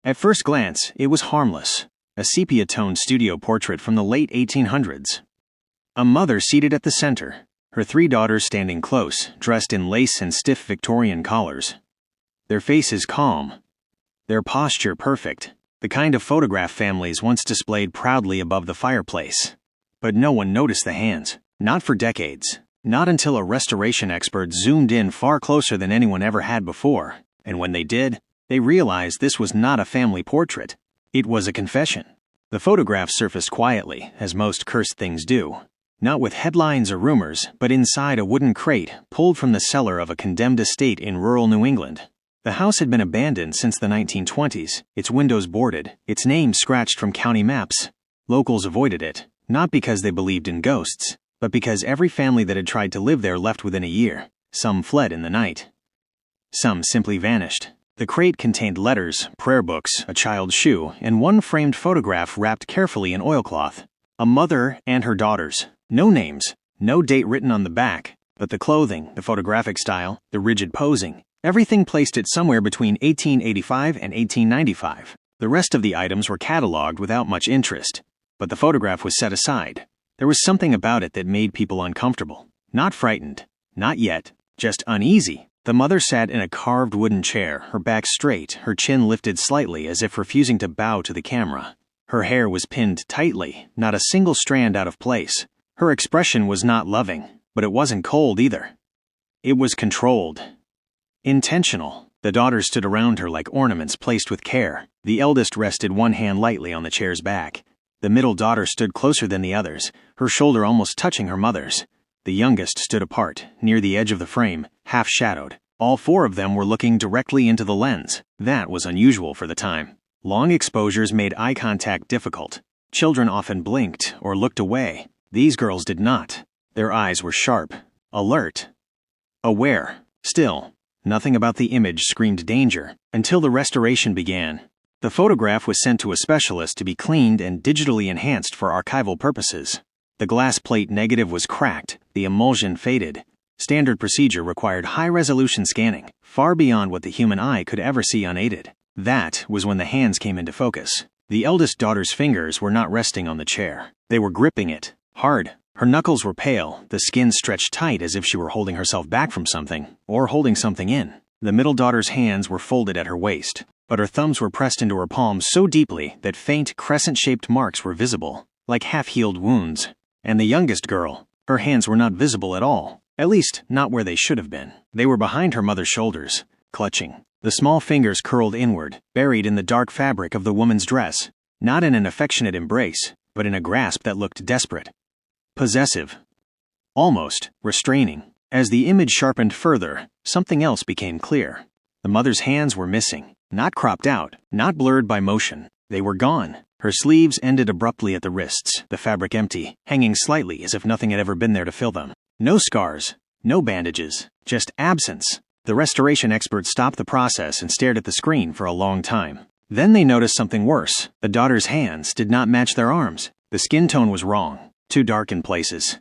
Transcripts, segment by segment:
At first glance, it was harmless, a sepia-toned studio portrait from the late 1800s. A mother seated at the center, her 3 daughters standing close, dressed in lace and stiff Victorian collars. Their faces calm, their posture perfect, the kind of photograph families once displayed proudly above the fireplace. But no one noticed the hands, not for decades, not until a restoration expert zoomed in far closer than anyone ever had before, and when they did, they realized this was not a family portrait. It was a confession. The photograph surfaced quietly, as most cursed things do. Not with headlines or rumors, but inside a wooden crate pulled from the cellar of a condemned estate in rural New England. The house had been abandoned since the 1920s, its windows boarded, its name scratched from county maps. Locals avoided it, not because they believed in ghosts, but because every family that had tried to live there left within a year. Some fled in the night. Some simply vanished. The crate contained letters, prayer books, a child's shoe, and one framed photograph wrapped carefully in oilcloth. A mother and her daughters. No names, no date written on the back, but the clothing, the photographic style, the rigid posing, everything placed it somewhere between 1885 and 1895. The rest of the items were cataloged without much interest, but the photograph was set aside. There was something about it that made people uncomfortable. Not frightened, not yet, just uneasy. The mother sat in a carved wooden chair, her back straight, her chin lifted slightly as if refusing to bow to the camera. Her hair was pinned tightly, not a single strand out of place. Her expression was not loving, but it wasn't cold either. It was controlled. Intentional. The daughters stood around her like ornaments placed with care. The eldest rested one hand lightly on the chair's back. The middle daughter stood closer than the others, her shoulder almost touching her mother's. The youngest stood apart, near the edge of the frame, half-shadowed. All 4 of them were looking directly into the lens. That was unusual for the time. Long exposures made eye contact difficult. Children often blinked or looked away. These girls did not. Their eyes were sharp, alert, aware. Still, nothing about the image screamed danger until the restoration began. The photograph was sent to a specialist to be cleaned and digitally enhanced for archival purposes. The glass plate negative was cracked, the emulsion faded. Standard procedure required high-resolution scanning, far beyond what the human eye could ever see unaided. That was when the hands came into focus. The eldest daughter's fingers were not resting on the chair. They were gripping it. Hard. Her knuckles were pale, the skin stretched tight as if she were holding herself back from something, or holding something in. The middle daughter's hands were folded at her waist, but her thumbs were pressed into her palms so deeply that faint, crescent-shaped marks were visible, like half-healed wounds. And the youngest girl, her hands were not visible at all, at least not where they should have been. They were behind her mother's shoulders, clutching. The small fingers curled inward, buried in the dark fabric of the woman's dress, not in an affectionate embrace, but in a grasp that looked desperate. Possessive. Almost restraining. As the image sharpened further, something else became clear. The mother's hands were missing, not cropped out, not blurred by motion. They were gone. Her sleeves ended abruptly at the wrists, the fabric empty, hanging slightly as if nothing had ever been there to fill them. No scars, no bandages, just absence. The restoration experts stopped the process and stared at the screen for a long time. Then they noticed something worse. The daughters' hands did not match their arms. The skin tone was wrong. Too dark in places,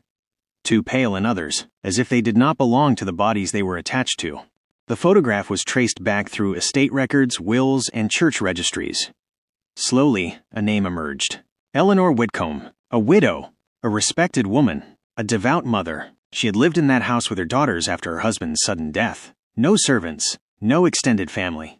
too pale in others, as if they did not belong to the bodies they were attached to. The photograph was traced back through estate records, wills, and church registries. Slowly, a name emerged. Eleanor Whitcomb, a widow, a respected woman, a devout mother. She had lived in that house with her daughters after her husband's sudden death. No servants, no extended family.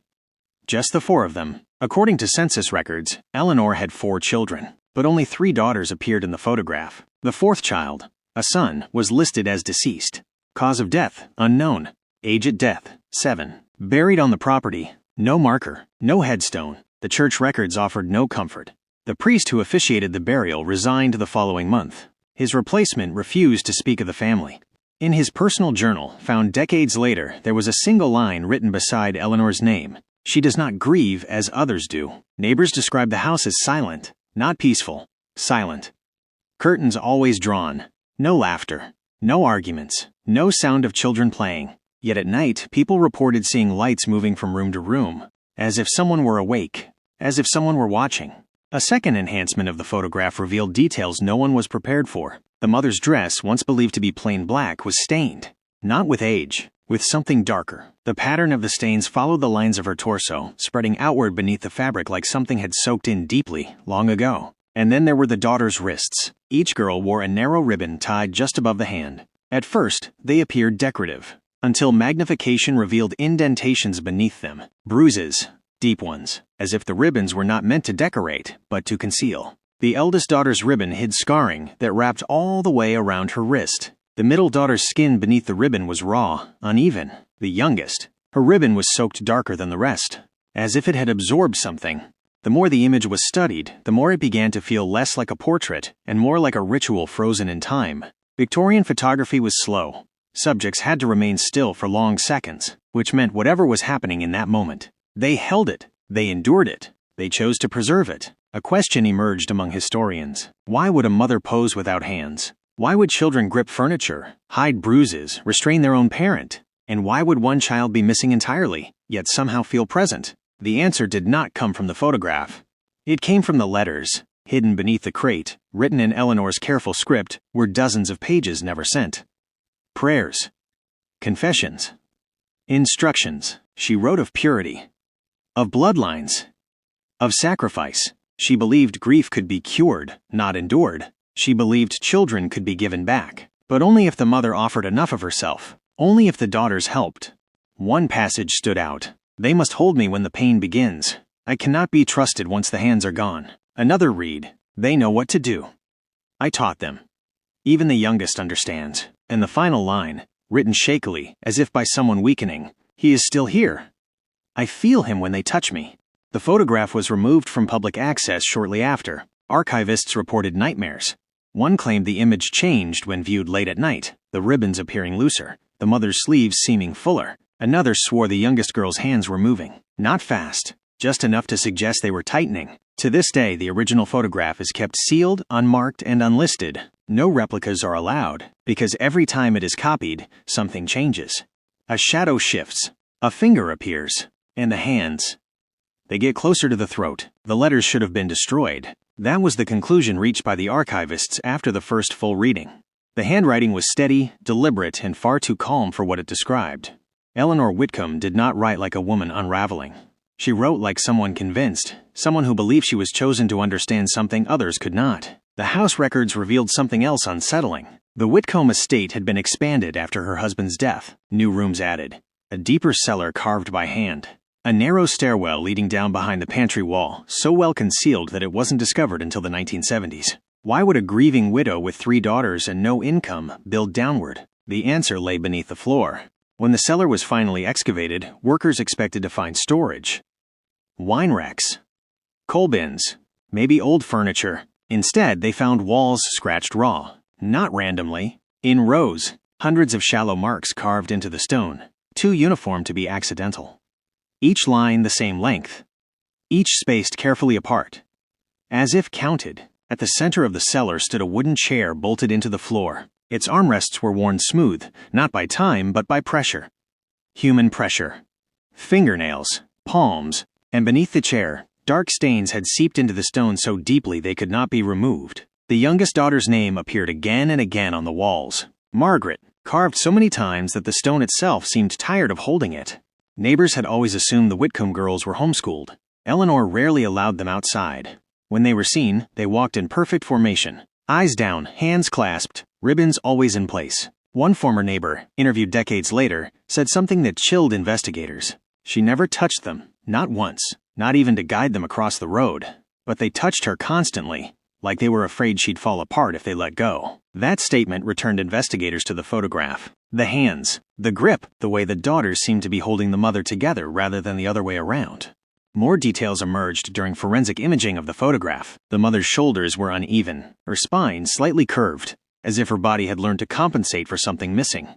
Just the 4 of them. According to census records, Eleanor had 4 children. But only 3 daughters appeared in the photograph. The 4th child, a son, was listed as deceased. Cause of death, unknown. Age at death, 7. Buried on the property, no marker, no headstone. The church records offered no comfort. The priest who officiated the burial resigned the following month. His replacement refused to speak of the family. In his personal journal, found decades later, there was a single line written beside Eleanor's name. She does not grieve as others do. Neighbors described the house as silent. Not peaceful, silent. Curtains always drawn. No laughter. No arguments. No sound of children playing. Yet at night, people reported seeing lights moving from room to room, as if someone were awake, as if someone were watching. A second enhancement of the photograph revealed details no one was prepared for. The mother's dress, once believed to be plain black, was stained. Not with age, with something darker. The pattern of the stains followed the lines of her torso, spreading outward beneath the fabric like something had soaked in deeply, long ago. And then there were the daughters' wrists. Each girl wore a narrow ribbon tied just above the hand. At first, they appeared decorative, until magnification revealed indentations beneath them, bruises, deep ones, as if the ribbons were not meant to decorate, but to conceal. The eldest daughter's ribbon hid scarring that wrapped all the way around her wrist. The middle daughter's skin beneath the ribbon was raw, uneven. The youngest, her ribbon was soaked darker than the rest, as if it had absorbed something. The more the image was studied, the more it began to feel less like a portrait and more like a ritual frozen in time. Victorian photography was slow. Subjects had to remain still for long seconds, which meant whatever was happening in that moment. They held it. They endured it. They chose to preserve it. A question emerged among historians. Why would a mother pose without hands? Why would children grip furniture, hide bruises, restrain their own parent? And why would one child be missing entirely, yet somehow feel present? The answer did not come from the photograph. It came from the letters. Hidden beneath the crate, written in Eleanor's careful script, were dozens of pages never sent. Prayers. Confessions. Instructions. She wrote of purity. Of bloodlines. Of sacrifice. She believed grief could be cured, not endured. She believed children could be given back, but only if the mother offered enough of herself, only if the daughters helped. One passage stood out. They must hold me when the pain begins. I cannot be trusted once the hands are gone. Another read. They know what to do. I taught them. Even the youngest understands. And the final line, written shakily, as if by someone weakening, he is still here. I feel him when they touch me. The photograph was removed from public access shortly after. Archivists reported nightmares. One claimed the image changed when viewed late at night, the ribbons appearing looser, the mother's sleeves seeming fuller. Another swore the youngest girl's hands were moving. Not fast, just enough to suggest they were tightening. To this day, the original photograph is kept sealed, unmarked, and unlisted. No replicas are allowed, because every time it is copied, something changes. A shadow shifts, a finger appears, and the hands. They get closer to the throat. The letters should have been destroyed. That was the conclusion reached by the archivists after the first full reading. The handwriting was steady, deliberate, and far too calm for what it described. Eleanor Whitcomb did not write like a woman unraveling. She wrote like someone convinced, someone who believed she was chosen to understand something others could not. The house records revealed something else unsettling. The Whitcomb estate had been expanded after her husband's death, new rooms added, a deeper cellar carved by hand, a narrow stairwell leading down behind the pantry wall, so well concealed that it wasn't discovered until the 1970s. Why would a grieving widow with 3 daughters and no income build downward? The answer lay beneath the floor. When the cellar was finally excavated, workers expected to find storage. Wine racks. Coal bins. Maybe old furniture. Instead, they found walls scratched raw. Not randomly. In rows, hundreds of shallow marks carved into the stone, too uniform to be accidental. Each line the same length. Each spaced carefully apart. As if counted, at the center of the cellar stood a wooden chair bolted into the floor. Its armrests were worn smooth, not by time but by pressure. Human pressure. Fingernails, palms, and beneath the chair, dark stains had seeped into the stone so deeply they could not be removed. The youngest daughter's name appeared again and again on the walls. Margaret, carved so many times that the stone itself seemed tired of holding it. Neighbors had always assumed the Whitcomb girls were homeschooled. Eleanor rarely allowed them outside. When they were seen, they walked in perfect formation. Eyes down, hands clasped, ribbons always in place. One former neighbor, interviewed decades later, said something that chilled investigators. She never touched them, not once, not even to guide them across the road. But they touched her constantly, like they were afraid she'd fall apart if they let go. That statement returned investigators to the photograph. The hands, the grip, the way the daughters seemed to be holding the mother together rather than the other way around. More details emerged during forensic imaging of the photograph. The mother's shoulders were uneven, her spine slightly curved, as if her body had learned to compensate for something missing.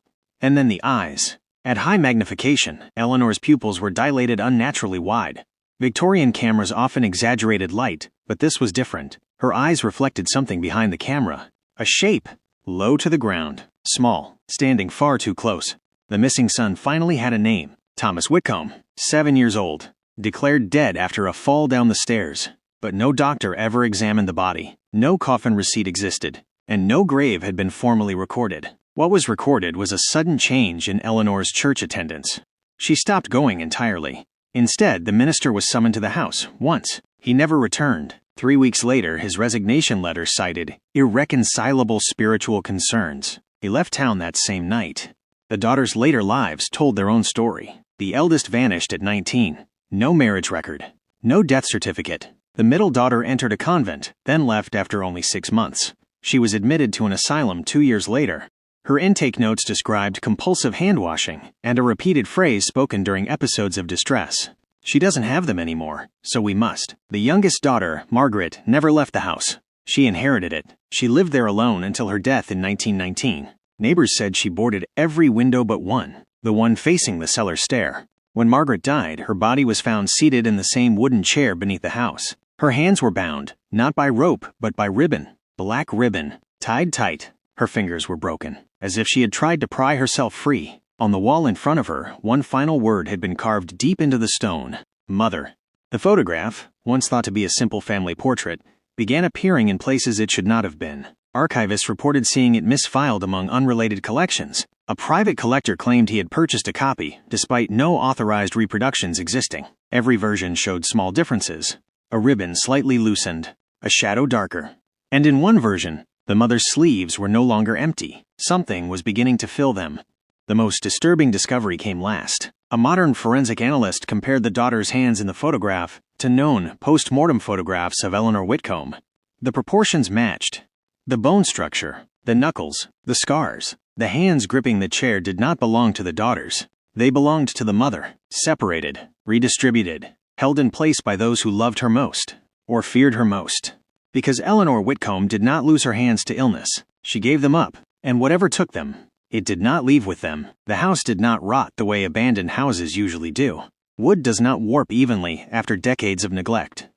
And then the eyes. At high magnification, Eleanor's pupils were dilated unnaturally wide. Victorian cameras often exaggerated light, but this was different. Her eyes reflected something behind the camera. A shape, low to the ground, small, standing far too close. The missing son finally had a name, Thomas Whitcomb, 7 years old, declared dead after a fall down the stairs. But no doctor ever examined the body, no coffin receipt existed, and no grave had been formally recorded. What was recorded was a sudden change in Eleanor's church attendance. She stopped going entirely. Instead, the minister was summoned to the house once. He never returned. 3 weeks later, his resignation letter cited irreconcilable spiritual concerns. He left town that same night. The daughters' later lives told their own story. The eldest vanished at 19. No marriage record. No death certificate. The middle daughter entered a convent, then left after only 6 months. She was admitted to an asylum 2 years later. Her intake notes described compulsive hand-washing and a repeated phrase spoken during episodes of distress. She doesn't have them anymore, so we must. The youngest daughter, Margaret, never left the house. She inherited it. She lived there alone until her death in 1919. Neighbors said she boarded every window but one, the one facing the cellar stair. When Margaret died, her body was found seated in the same wooden chair beneath the house. Her hands were bound, not by rope, but by ribbon. Black ribbon, tied tight. Her fingers were broken, as if she had tried to pry herself free. On the wall in front of her, one final word had been carved deep into the stone: Mother. The photograph, once thought to be a simple family portrait, began appearing in places it should not have been. Archivists reported seeing it misfiled among unrelated collections. A private collector claimed he had purchased a copy, despite no authorized reproductions existing. Every version showed small differences: a ribbon slightly loosened, a shadow darker. And in one version, the mother's sleeves were no longer empty. Something was beginning to fill them. The most disturbing discovery came last. A modern forensic analyst compared the daughter's hands in the photograph to known post-mortem photographs of Eleanor Whitcomb. The proportions matched. The bone structure, the knuckles, the scars. The hands gripping the chair did not belong to the daughters. They belonged to the mother, separated, redistributed, held in place by those who loved her most, or feared her most. Because Eleanor Whitcomb did not lose her hands to illness, she gave them up, and whatever took them, it did not leave with them. The house did not rot the way abandoned houses usually do. Wood does not warp evenly after decades of neglect.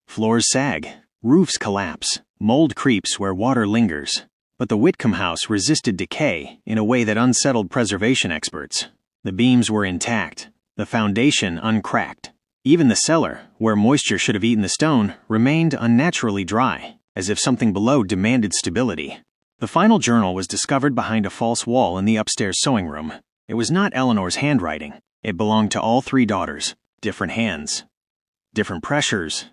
Floors sag, roofs collapse, mold creeps where water lingers. But the Whitcomb house resisted decay in a way that unsettled preservation experts. The beams were intact, the foundation uncracked. Even the cellar, where moisture should have eaten the stone, remained unnaturally dry, as if something below demanded stability. The final journal was discovered behind a false wall in the upstairs sewing room. It was not Eleanor's handwriting. It belonged to all 3 daughters. Different hands. Different pressures.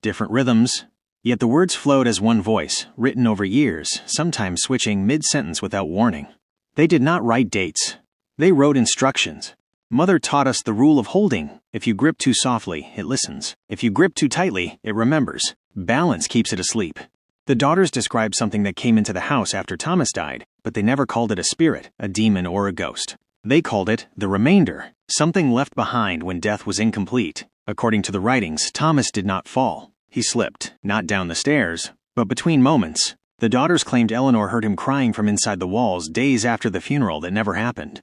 Different rhythms. Yet the words flowed as one voice, written over years, sometimes switching mid-sentence without warning. They did not write dates. They wrote instructions. Mother taught us the rule of holding. If you grip too softly, it listens. If you grip too tightly, it remembers. Balance keeps it asleep. The daughters described something that came into the house after Thomas died, but they never called it a spirit, a demon, or a ghost. They called it the remainder, something left behind when death was incomplete. According to the writings, Thomas did not fall. He slipped, not down the stairs, but between moments. The daughters claimed Eleanor heard him crying from inside the walls days after the funeral that never happened.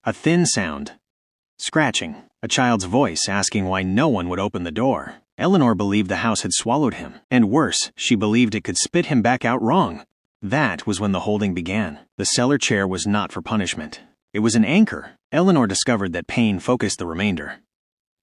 A thin sound. Scratching. A child's voice asking why no one would open the door. Eleanor believed the house had swallowed him, and worse, she believed it could spit him back out wrong. That was when the holding began. The cellar chair was not for punishment. It was an anchor. Eleanor discovered that pain focused the remainder.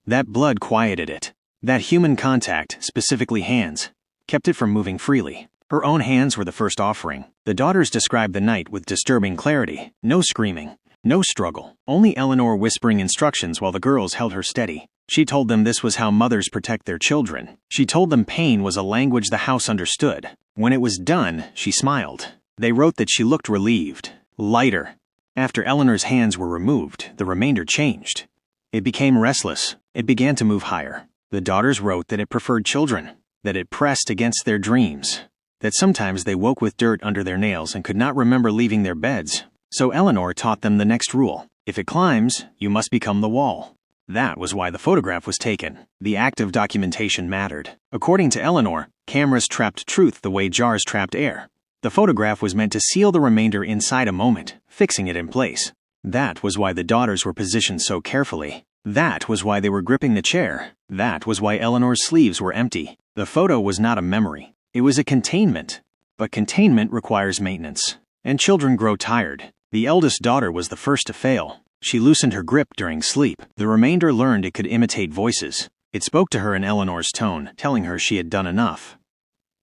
That blood quieted it. That human contact, specifically hands, kept it from moving freely. Her own hands were the first offering. The daughters described the night with disturbing clarity. No screaming. No struggle. Only Eleanor whispering instructions while the girls held her steady. She told them this was how mothers protect their children. She told them pain was a language the house understood. When it was done, she smiled. They wrote that she looked relieved, lighter. After Eleanor's hands were removed, the remainder changed. It became restless. It began to move higher. The daughters wrote that it preferred children, that it pressed against their dreams, that sometimes they woke with dirt under their nails and could not remember leaving their beds. So Eleanor taught them the next rule. If it climbs, you must become the wall. That was why the photograph was taken. The act of documentation mattered. According to Eleanor, cameras trapped truth the way jars trapped air. The photograph was meant to seal the remainder inside a moment, fixing it in place. That was why the daughters were positioned so carefully. That was why they were gripping the chair. That was why Eleanor's sleeves were empty. The photo was not a memory. It was a containment. But containment requires maintenance. And children grow tired. The eldest daughter was the first to fail. She loosened her grip during sleep. The remainder learned it could imitate voices. It spoke to her in Eleanor's tone, telling her she had done enough.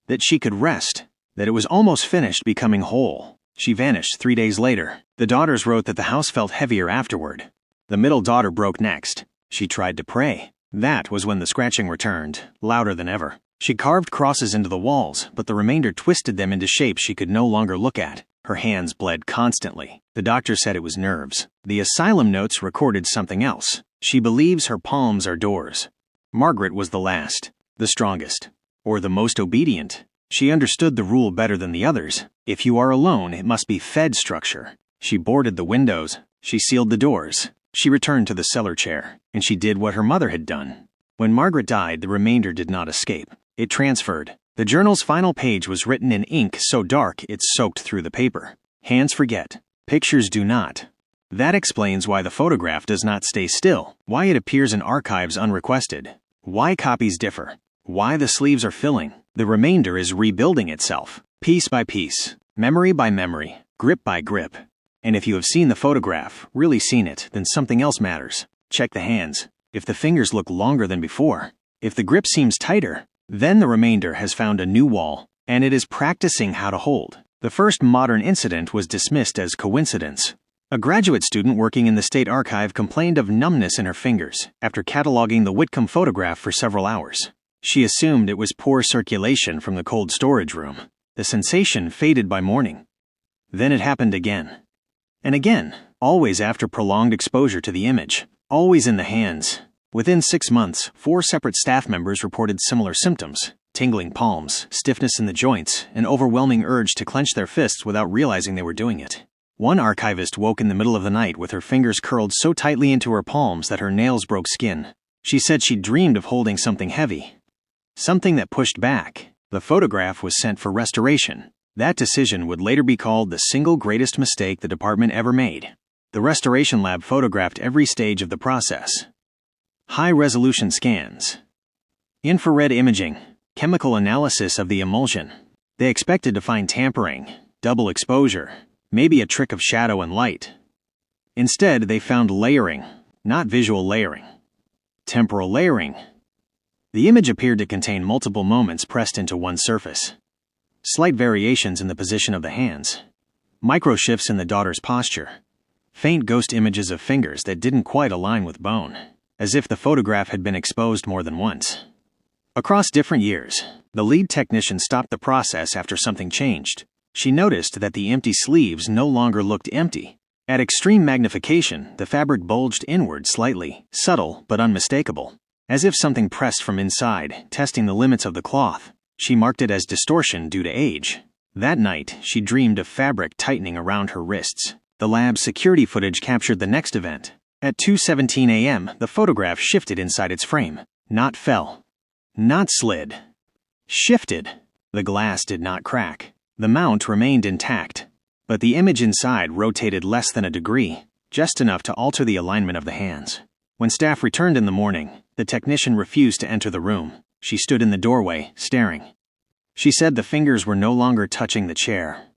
That she could rest. That it was almost finished becoming whole. She vanished 3 days later. The daughters wrote that the house felt heavier afterward. The middle daughter broke next. She tried to pray. That was when the scratching returned, louder than ever. She carved crosses into the walls, but the remainder twisted them into shapes she could no longer look at. Her hands bled constantly. The doctor said it was nerves. The asylum notes recorded something else. She believes her palms are doors. Margaret was the last, the strongest, or the most obedient. She understood the rule better than the others. If you are alone, it must be fed structure. She boarded the windows. She sealed the doors. She returned to the cellar chair, and she did what her mother had done. When Margaret died, the remainder did not escape. It transferred. The journal's final page was written in ink so dark it soaked through the paper. Hands forget. Pictures do not. That explains why the photograph does not stay still, why it appears in archives unrequested, why copies differ, why the sleeves are filling. The remainder is rebuilding itself, piece by piece, memory by memory, grip by grip. And if you have seen the photograph, really seen it, then something else matters. Check the hands. If the fingers look longer than before, if the grip seems tighter, then the remainder has found a new wall, and it is practicing how to hold. The first modern incident was dismissed as coincidence. A graduate student working in the State Archive complained of numbness in her fingers after cataloging the Whitcomb photograph for several hours. She assumed it was poor circulation from the cold storage room. The sensation faded by morning. Then it happened again. And again, always after prolonged exposure to the image, always in the hands. Within 6 months, 4 separate staff members reported similar symptoms: tingling palms, stiffness in the joints, an overwhelming urge to clench their fists without realizing they were doing it. One archivist woke in the middle of the night with her fingers curled so tightly into her palms that her nails broke skin. She said she dreamed of holding something heavy, something that pushed back. The photograph was sent for restoration. That decision would later be called the single greatest mistake the department ever made. The restoration lab photographed every stage of the process. High-resolution scans, infrared imaging, chemical analysis of the emulsion. They expected to find tampering, double exposure, maybe a trick of shadow and light. Instead, they found layering, not visual layering. Temporal layering. The image appeared to contain multiple moments pressed into one surface. Slight variations in the position of the hands. Micro shifts in the daughter's posture. Faint ghost images of fingers that didn't quite align with bone, as if the photograph had been exposed more than once. Across different years, the lead technician stopped the process after something changed. She noticed that the empty sleeves no longer looked empty. At extreme magnification, the fabric bulged inward slightly, subtle but unmistakable, as if something pressed from inside, testing the limits of the cloth. She marked it as distortion due to age. That night, she dreamed of fabric tightening around her wrists. The lab's security footage captured the next event. At 2:17 a.m., the photograph shifted inside its frame. Not fell. Not slid. Shifted. The glass did not crack. The mount remained intact. But the image inside rotated less than a degree, just enough to alter the alignment of the hands. When staff returned in the morning, the technician refused to enter the room. She stood in the doorway, staring. She said the fingers were no longer touching the chair.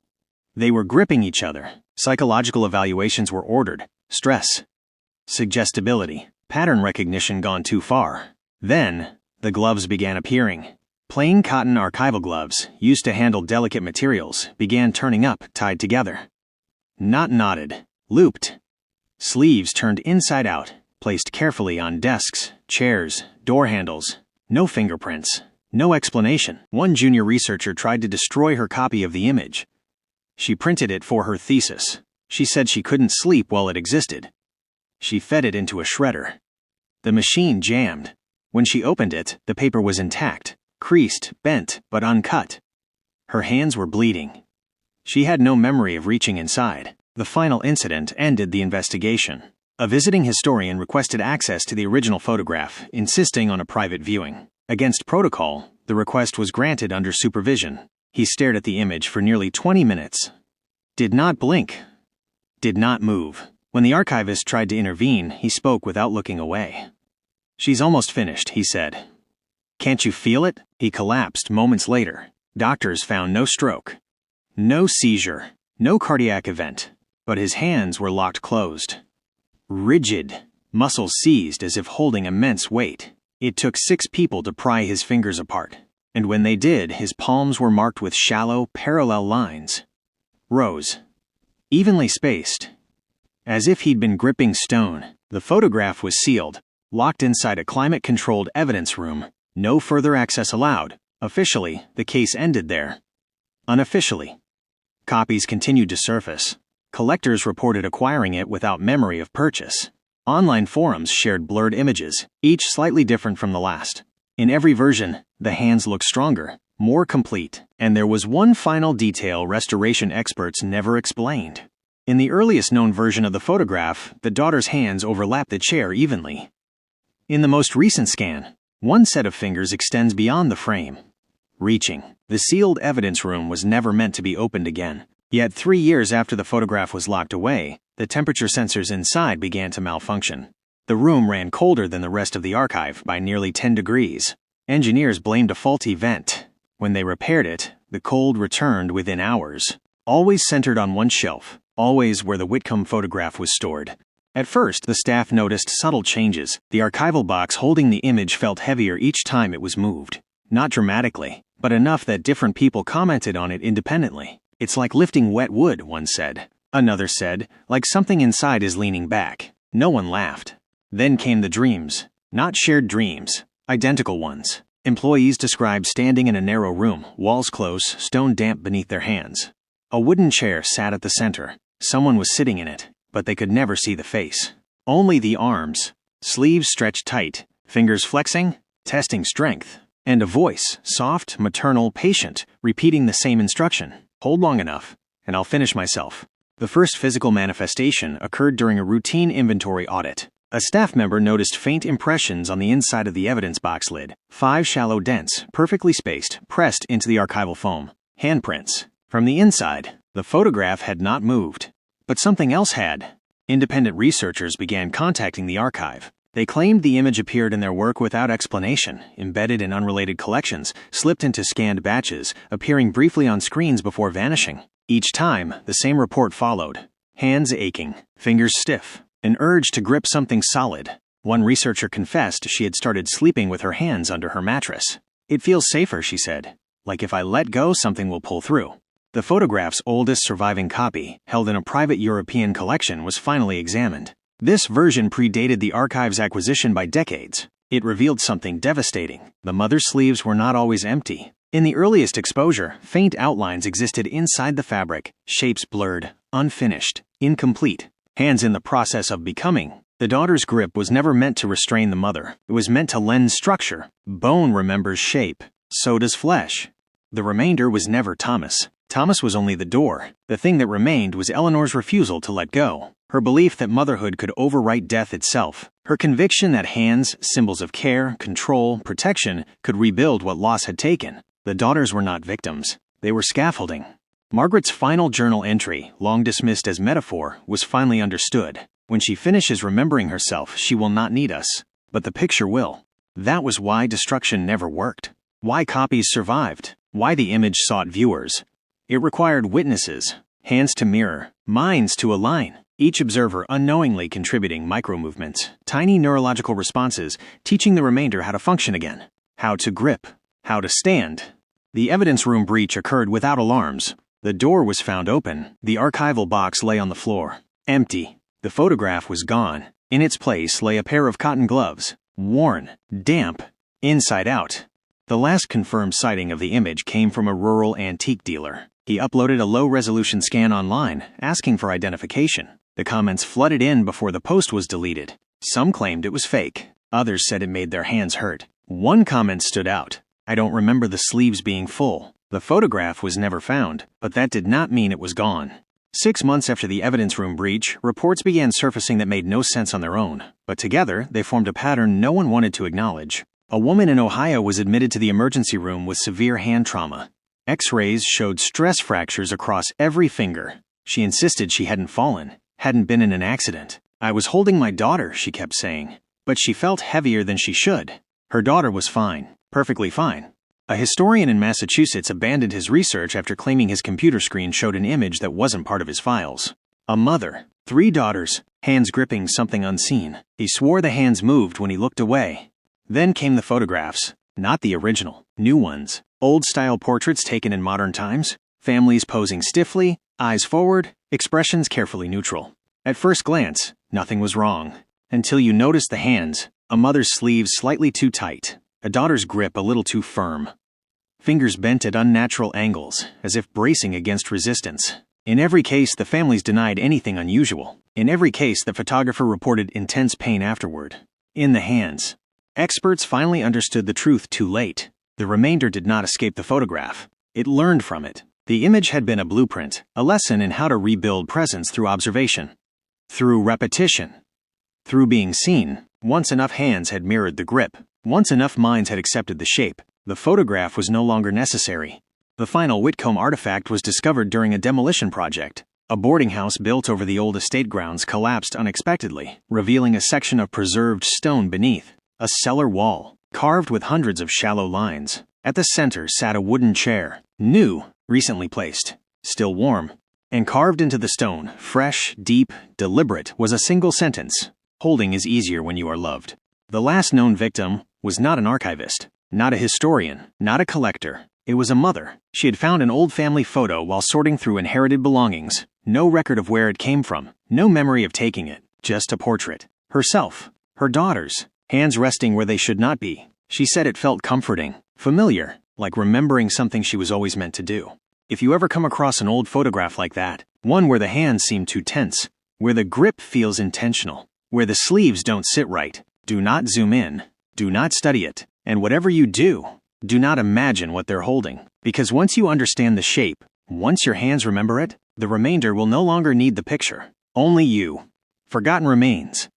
They were gripping each other. Psychological evaluations were ordered. Stress, suggestibility, pattern recognition gone too far. Then, the gloves began appearing. Plain cotton archival gloves, used to handle delicate materials, began turning up, tied together. Not knotted, looped. Sleeves turned inside out, placed carefully on desks, chairs, door handles. No fingerprints. No explanation. One junior researcher tried to destroy her copy of the image. She printed it for her thesis. She said she couldn't sleep while it existed. She fed it into a shredder. The machine jammed. When she opened it, the paper was intact, creased, bent, but uncut. Her hands were bleeding. She had no memory of reaching inside. The final incident ended the investigation. A visiting historian requested access to the original photograph, insisting on a private viewing. Against protocol, the request was granted under supervision. He stared at the image for nearly 20 minutes. Did not blink. Did not move. When the archivist tried to intervene, he spoke without looking away. "She's almost finished," he said. "Can't you feel it?" He collapsed moments later. Doctors found no stroke, no seizure, no cardiac event, but his hands were locked closed. Rigid, muscles seized as if holding immense weight. It took 6 people to pry his fingers apart, and when they did, his palms were marked with shallow, parallel lines. Rose, evenly spaced, as if he'd been gripping stone. The photograph was sealed, locked inside a climate-controlled evidence room. No further access allowed. Officially, the case ended there. Unofficially, copies continued to surface. Collectors reported acquiring it without memory of purchase. Online forums shared blurred images, each slightly different from the last. In every version, the hands looked stronger, more complete, and there was one final detail restoration experts never explained. In the earliest known version of the photograph, the daughter's hands overlap the chair evenly. In the most recent scan, one set of fingers extends beyond the frame, reaching. The sealed evidence room was never meant to be opened again. Yet 3 years after the photograph was locked away, the temperature sensors inside began to malfunction. The room ran colder than the rest of the archive by nearly 10 degrees. Engineers blamed a faulty vent. When they repaired it, the cold returned within hours. Always centered on one shelf, always where the Whitcomb photograph was stored. At first, the staff noticed subtle changes. The archival box holding the image felt heavier each time it was moved. Not dramatically, but enough that different people commented on it independently. "It's like lifting wet wood," one said. Another said, "like something inside is leaning back." No one laughed. Then came the dreams. Not shared dreams, identical ones. Employees described standing in a narrow room, walls close, stone damp beneath their hands. A wooden chair sat at the center. Someone was sitting in it, but they could never see the face. Only the arms, sleeves stretched tight, fingers flexing, testing strength. And a voice, soft, maternal, patient, repeating the same instruction. "Hold long enough, and I'll finish myself." The first physical manifestation occurred during a routine inventory audit. A staff member noticed faint impressions on the inside of the evidence box lid. 5 shallow dents, perfectly spaced, pressed into the archival foam. Handprints. From the inside, the photograph had not moved. But something else had. Independent researchers began contacting the archive. They claimed the image appeared in their work without explanation, embedded in unrelated collections, slipped into scanned batches, appearing briefly on screens before vanishing. Each time, the same report followed. Hands aching, fingers stiff, an urge to grip something solid. One researcher confessed she had started sleeping with her hands under her mattress. "It feels safer," she said. "Like if I let go, something will pull through." The photograph's oldest surviving copy, held in a private European collection, was finally examined. This version predated the archive's acquisition by decades. It revealed something devastating. The mother's sleeves were not always empty. In the earliest exposure, faint outlines existed inside the fabric, shapes blurred, unfinished, incomplete, hands in the process of becoming. The daughter's grip was never meant to restrain the mother. It was meant to lend structure. Bone remembers shape. So does flesh. The remainder was never Thomas. Thomas was only the door. The thing that remained was Eleanor's refusal to let go. Her belief that motherhood could overwrite death itself. Her conviction that hands, symbols of care, control, protection, could rebuild what loss had taken. The daughters were not victims. They were scaffolding. Margaret's final journal entry, long dismissed as metaphor, was finally understood. When she finishes remembering herself, she will not need us. But the picture will. That was why destruction never worked. Why copies survived. Why the image sought viewers. It required witnesses, hands to mirror, minds to align, each observer unknowingly contributing micro-movements, tiny neurological responses, teaching the remainder how to function again, how to grip, how to stand. The evidence room breach occurred without alarms. The door was found open. The archival box lay on the floor, empty. The photograph was gone. In its place lay a pair of cotton gloves, worn, damp, inside out. The last confirmed sighting of the image came from a rural antique dealer. He uploaded a low-resolution scan online, asking for identification. The comments flooded in before the post was deleted. Some claimed it was fake. Others said it made their hands hurt. One comment stood out. "I don't remember the sleeves being full." The photograph was never found, but that did not mean it was gone. 6 months after the evidence room breach, reports began surfacing that made no sense on their own, but together they formed a pattern no one wanted to acknowledge. A woman in Ohio was admitted to the emergency room with severe hand trauma. X-rays showed stress fractures across every finger. She insisted she hadn't fallen, hadn't been in an accident. "I was holding my daughter," she kept saying, but she felt heavier than she should. Her daughter was fine, perfectly fine. A historian in Massachusetts abandoned his research after claiming his computer screen showed an image that wasn't part of his files. A mother, 3 daughters, hands gripping something unseen. He swore the hands moved when he looked away. Then came the photographs, not the original, new ones. Old-style portraits taken in modern times, families posing stiffly, Eyes forward, expressions carefully neutral. At first glance, nothing was wrong. Until you noticed the hands, a mother's sleeves slightly too tight, a daughter's grip a little too firm. Fingers bent at unnatural angles, as if bracing against resistance. In every case, the families denied anything unusual. In every case, the photographer reported intense pain afterward. In the hands. Experts finally understood the truth too late. The remainder did not escape the photograph. It learned from it. The image had been a blueprint, a lesson in how to rebuild presence through observation. Through repetition. Through being seen. Once enough hands had mirrored the grip. Once enough minds had accepted the shape. The photograph was no longer necessary. The final Whitcomb artifact was discovered during a demolition project. A boarding house built over the old estate grounds collapsed unexpectedly, revealing a section of preserved stone beneath. A cellar wall, carved with hundreds of shallow lines. At the center sat a wooden chair, new, recently placed, still warm. And carved into the stone, fresh, deep, deliberate, was a single sentence: "Holding is easier when you are loved." The last known victim was not an archivist, not a historian, not a collector. It was a mother. She had found an old family photo while sorting through inherited belongings. No record of where it came from, no memory of taking it, just a portrait. Herself, her daughters, hands resting where they should not be. She said it felt comforting, familiar, like remembering something she was always meant to do. If you ever come across an old photograph like that, one where the hands seem too tense, where the grip feels intentional, where the sleeves don't sit right, do not zoom in, do not study it, and whatever you do not imagine what they're holding. Because once you understand the shape, once your hands remember it, the remainder will no longer need the picture. Only you. Forgotten remains.